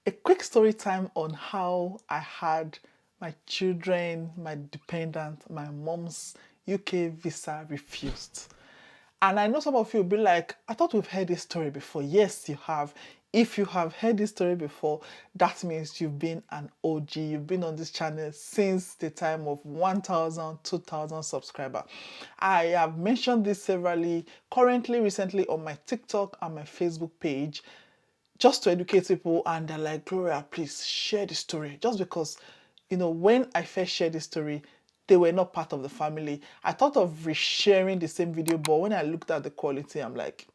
A quick story time on how I had my children, my dependent, my mom's UK visa refused. And I know some of you will be like, I thought we've heard this story before. Yes, you have. If you have heard this story before, that means you've been an OG. You've been on this channel since the time of 1,000, 2,000 subscribers. I have mentioned this severally, currently, recently on my TikTok and my Facebook page, just to educate people. And they're like, Gloria, please share the story. Just because, when I first shared the story, they were not part of the family. I thought of resharing the same video, but when I looked at the quality, I'm like,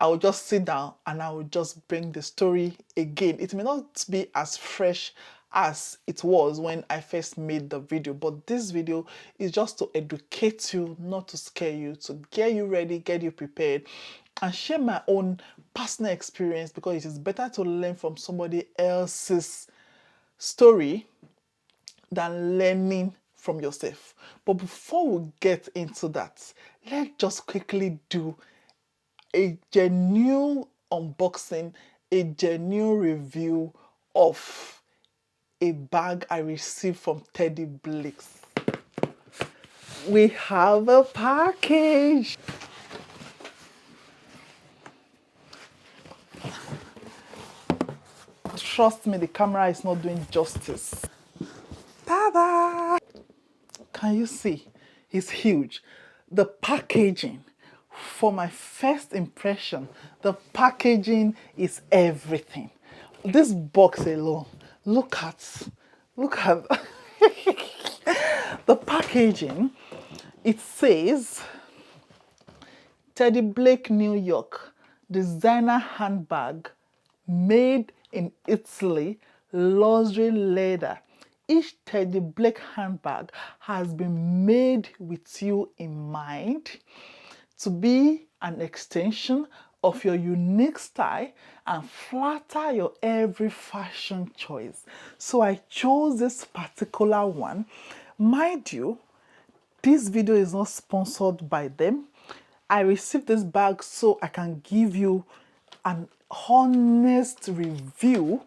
I will just sit down and I will just bring the story again. It may not be as fresh as it was when I first made the video, but this video is just to educate you, not to scare you, to get you ready, get you prepared, and share my own personal experience, because it is better to learn from somebody else's story than learning from yourself. But before we get into that, let's just quickly do a genuine unboxing, a genuine review of a bag I received from Teddy Blakes. We have a package. Trust me, the camera is not doing justice. Ta-da! Can you see? It's huge. The packaging, for my first impression, the packaging is everything. This box alone, look at the packaging. It says Teddy Blake, New York, designer handbag, made in Italy, luxury leather. Each Teddy Blake handbag has been made with you in mind, to be an extension of your unique style and flatter your every fashion choice. So I chose this particular one. Mind you, this video is not sponsored by them. I received this bag so I can give you an honest review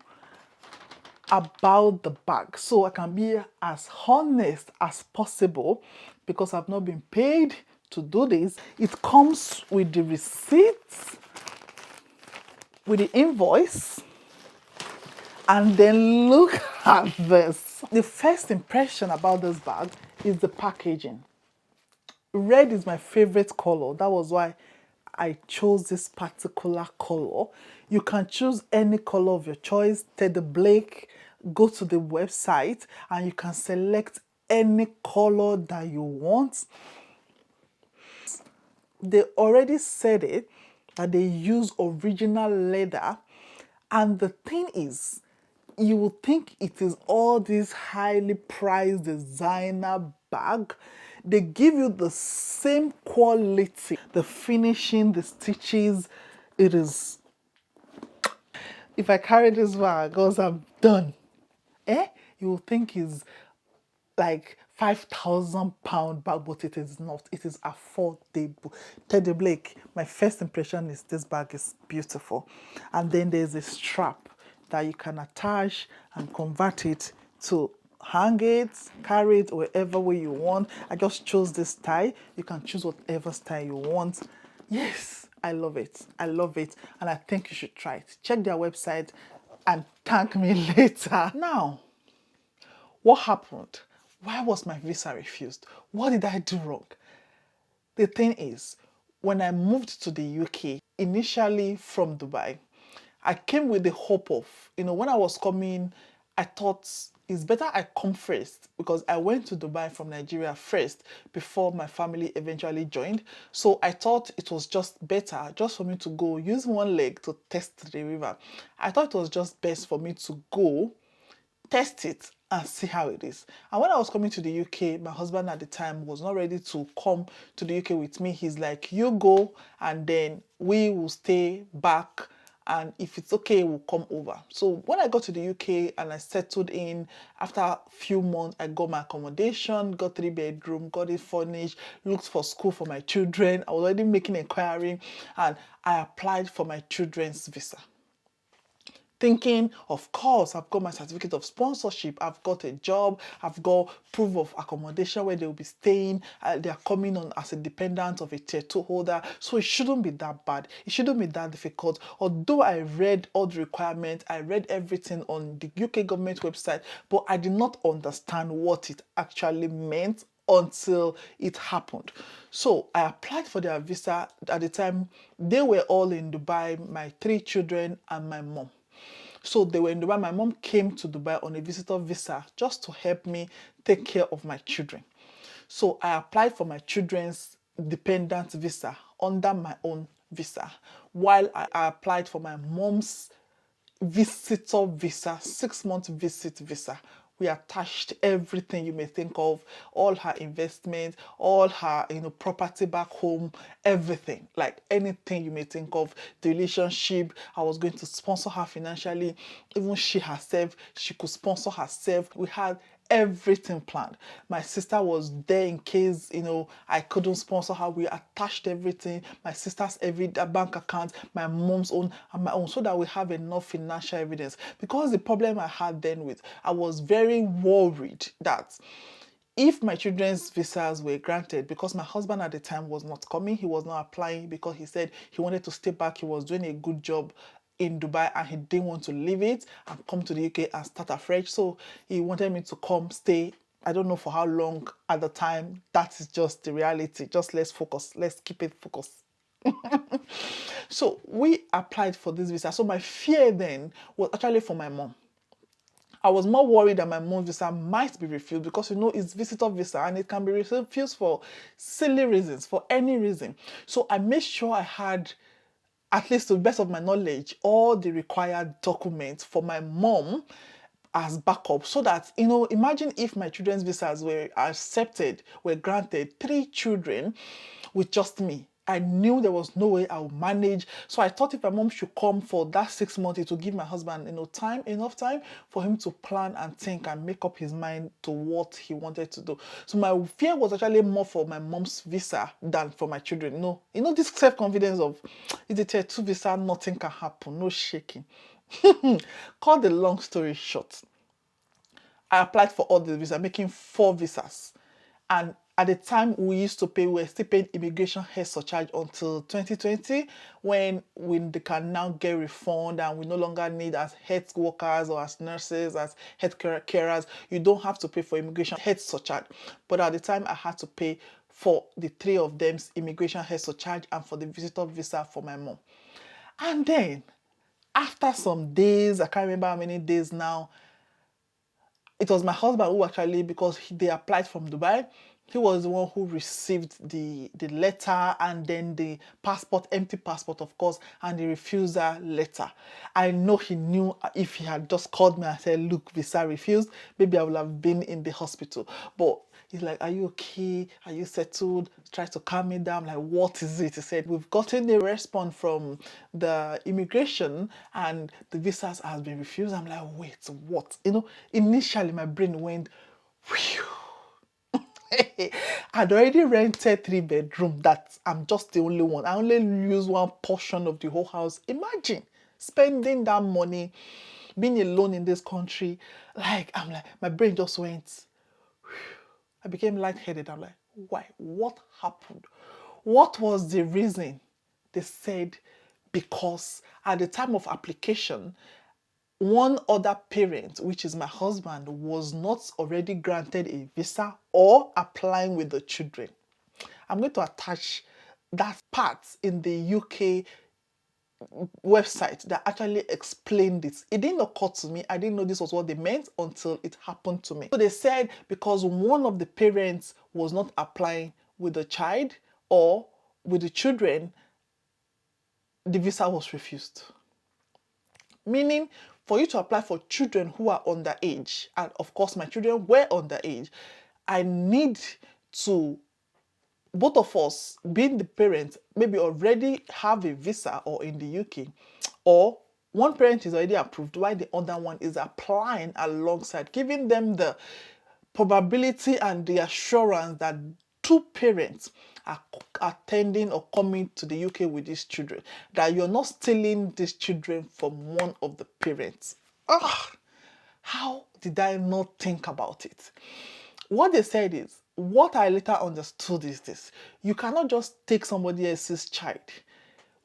about the bag. So I can be as honest as possible, because I've not been paid to do this. It comes with the receipts, with the invoice, and then look at this. The first impression about this bag is the packaging. Red is my favorite color. That was why I chose this particular color. You can choose any color of your choice. Teddy Blake, go to the website and you can select any color that you want. They already said it, that they use original leather. And the thing is, you would think it is all this highly priced designer bag. They give you the same quality. The finishing, the stitches, it is... If I carry this bag, because I'm done, you will think it's like £5,000 bag, but it is not. It is affordable. Teddy Blake, my first impression is this bag is beautiful. And then there's a strap that you can attach and convert it to hang it, carry it wherever way you want. I just chose this style. You can choose whatever style you want. Yes, I love it. I love it. And I think you should try it. Check their website and thank me later. Now, what happened? Why was my visa refused? What did I do wrong? The thing is, when I moved to the UK, initially from Dubai, I came with the hope of, when I was coming, I thought it's better I come first, because I went to Dubai from Nigeria first before my family eventually joined. So I thought it was just better just for me to go use one leg to test the river. I thought it was just best for me to go test it and see how it is. And when I was coming to the UK, my husband at the time was not ready to come to the UK with me. He's like, you go and then we will stay back, and if it's okay, we'll come over. So when I got to the UK and I settled in, after a few months, I got my accommodation, got 3-bedroom, got it furnished, looked for school for my children. I was already making inquiry and I applied for my children's visa. thinking, of course, I've got my certificate of sponsorship, I've got a job, I've got proof of accommodation where they'll be staying, they are coming on as a dependent of a tier 2 holder, so it shouldn't be that bad, it shouldn't be that difficult. Although I read all the requirements, I read everything on the UK government website, but I did not understand what it actually meant until it happened. So I applied for their visa. At the time, they were all in Dubai, my 3 children and my mom. So they were in Dubai. My mom came to Dubai on a visitor visa just to help me take care of my children. So I applied for my children's dependent visa under my own visa, while I applied for my mom's visitor visa, 6-month visit visa. We attached everything you may think of, all her investments, all her property back home, everything, like anything you may think of, the relationship. I was going to sponsor her financially. Even she herself, she could sponsor herself. We had everything planned. My sister was there in case I couldn't sponsor her. We attached everything, my sister's every bank account, my mom's own and my own, so that we have enough financial evidence. Because the problem I had then I was very worried that if my children's visas were granted, because my husband at the time was not coming, he was not applying because he said he wanted to stay back, he was doing a good job in Dubai and he didn't want to leave it and come to the UK and start afresh. So he wanted me to come stay. I don't know for how long at the time. That is just the reality. Just let's focus. Let's keep it focused. So we applied for this visa. So my fear then was actually for my mom. I was more worried that my mom's visa might be refused because it's visitor visa and it can be refused for silly reasons, for any reason. So I made sure I had, at least to the best of my knowledge, all the required documents for my mom as backup, so that imagine if my children's visas were accepted, were granted, 3 children with just me. I knew there was no way I would manage. So I thought if my mom should come for that 6 months, it would give my husband enough time for him to plan and think and make up his mind to what he wanted to do. So my fear was actually more for my mom's visa than for my children. This self-confidence of, it's a tier 2 visa, nothing can happen, no shaking. Cut the long story short, I applied for all the visas, making 4 visas. And at the time we were still paying immigration health surcharge until 2020, when they can now get refund and we no longer need, as health workers or as nurses, as health carers, you don't have to pay for immigration health surcharge. But at the time I had to pay for the 3 of them's immigration health surcharge and for the visitor visa for my mom. And then after some days, I can't remember how many days now, it was my husband who actually, because they applied from Dubai, he was the one who received the letter and then the passport, empty passport, of course, and the refusal letter. I know he knew if he had just called me and said, look, visa refused, maybe I would have been in the hospital. But he's like, are you okay? Are you settled? Try to calm me down. I'm like, what is it? He said, we've gotten a response from the immigration and the visas has been refused. I'm like, wait, what? Initially my brain went, whew. I'd already rented 3-bedroom that I'm just the only one. I only use one portion of the whole house. Imagine spending that money, being alone in this country. I'm like, my brain just went, I became lightheaded. I'm like, why? What happened? What was the reason? They said, because at the time of application, one other parent, which is my husband, was not already granted a visa or applying with the children. I'm going to attach that part in the UK website that actually explained it. It didn't occur to me. I didn't know this was what they meant until it happened to me. So they said because one of the parents was not applying with the child or with the children, the visa was refused. Meaning, for you to apply for children who are underage, and of course my children were underage, I need to, both of us, being the parents, maybe already have a visa or in the UK, or one parent is already approved while the other one is applying alongside, giving them the probability and the assurance that 2 parents attending or coming to the UK with these children, that you're not stealing these children from one of the parents. Ah, how did I not think about it? What they said is, what I later understood is this: you cannot just take somebody else's child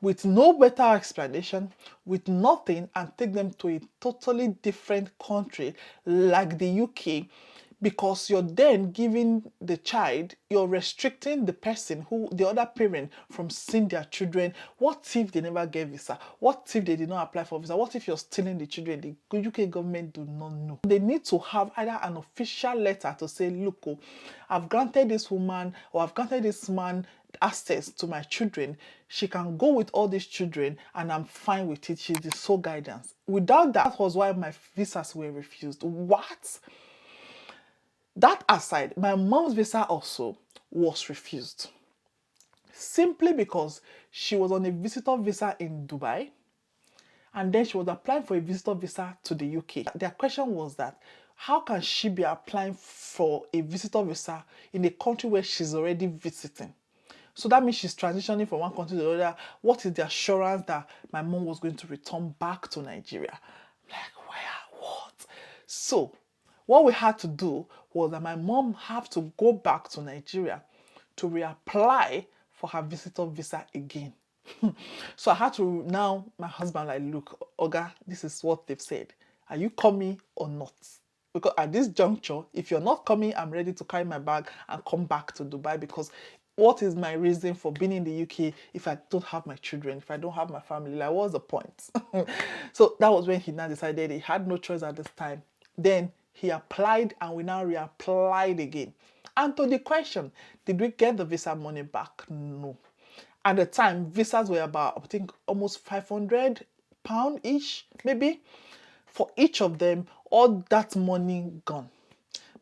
with no better explanation, with nothing, and take them to a totally different country like the UK, because you're then giving the child, you're restricting the person, who the other parent, from seeing their children. What if they never get visa? What if they did not apply for visa? What if you're stealing the children? The UK government do not know. They need to have either an official letter to say, look, oh, I've granted this woman or I've granted this man access to my children. She can go with all these children and I'm fine with it. She's the sole guidance. Without that was why my visas were refused. What? That aside, my mom's visa also was refused, simply because she was on a visitor visa in Dubai, and then she was applying for a visitor visa to the UK. Their question was that, how can she be applying for a visitor visa in a country where she's already visiting? So that means she's transitioning from one country to the other. What is the assurance that my mom was going to return back to Nigeria? Like, where? What? So what we had to do was that my mom had to go back to Nigeria to reapply for her visitor visa again. So I had to, now my husband like, look, Oga, this is what they've said. Are you coming or not? Because at this juncture, if you're not coming, I'm ready to carry my bag and come back to Dubai, because what is my reason for being in the UK if I don't have my children, if I don't have my family? Like, what's the point? So that was when he now decided he had no choice at this time. Then he applied and we now reapplied again. And to the question, did we get the visa money back? No. At the time, visas were about, I think, almost £500 each, maybe. For each of them, all that money gone.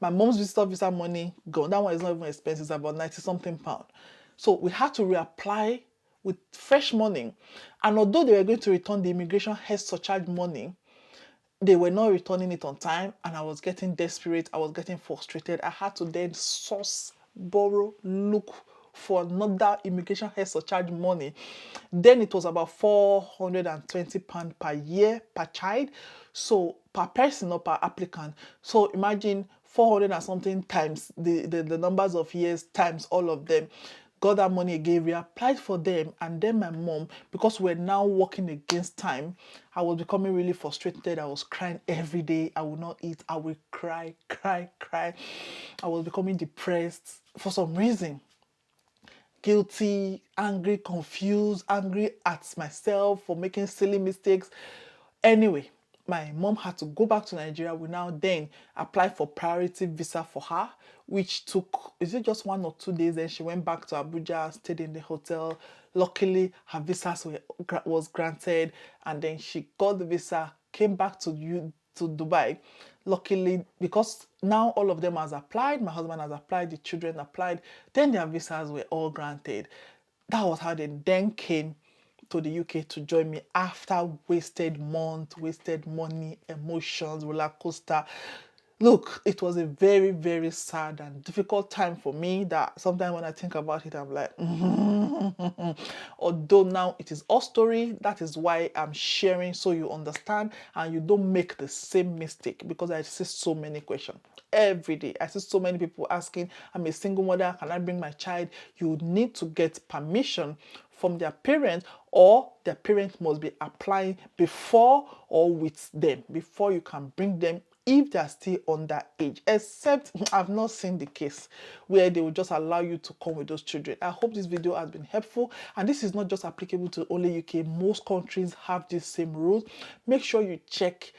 My mom's visitor visa money gone. That one is not even expensive, it's about 90 something pounds. So we had to reapply with fresh money. And although they were going to return the immigration head surcharge money, they were not returning it on time, and I was getting desperate, I was getting frustrated. I had to then source, borrow, look for another immigration head surcharge money. Then it was about £420 per year per child, so per person or per applicant. So imagine 400 and something times the numbers of years times all of them. Got that money again, reapplied for them, and then my mom, because we're now working against time, I was becoming really frustrated. I was crying every day. I would not eat. I would cry. I was becoming depressed for some reason. Guilty, angry, confused, angry at myself for making silly mistakes. Anyway, my mom had to go back to Nigeria. We now then applied for priority visa for her, which took, is it just 1 or 2 days? Then she went back to Abuja, stayed in the hotel. Luckily, her visa was granted, and then she got the visa, came back to Dubai. Luckily, because now all of them has applied, my husband has applied, the children applied, then their visas were all granted. That was how they then came to the UK to join me after wasted months, wasted money, emotions, roller coaster. Look, it was a very, very sad and difficult time for me that sometimes when I think about it, I'm like, although now it is our story, that is why I'm sharing, so you understand and you don't make the same mistake, because I see so many questions every day. I see so many people asking, I'm a single mother, can I bring my child? You need to get permission from their parents, or their parents must be applying before or with them before you can bring them, if they are still under age. Except I've not seen the case where they will just allow you to come with those children. I hope this video has been helpful, and this is not just applicable to only UK. Most countries have these same rules. Make sure you check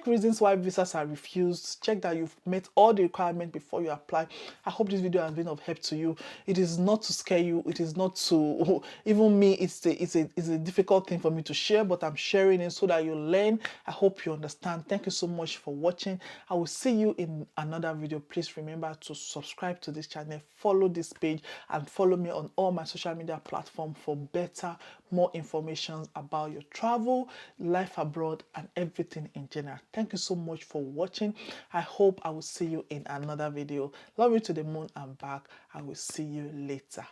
reasons why visas are refused. Check that you've met all the requirements before you apply. I hope this video has been of help to you. It is not to scare you. It is not to, even me, it's a difficult thing for me to share, but I'm sharing it so that you learn. I hope you understand. Thank you so much for watching. I will see you in another video. Please remember to subscribe to this channel, follow this page, and follow me on all my social media platforms for better, more information about your travel, life abroad, and everything in general. Thank you so much for watching. I hope I will see you in another video. Love you to the moon and back. I will see you later.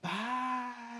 Bye.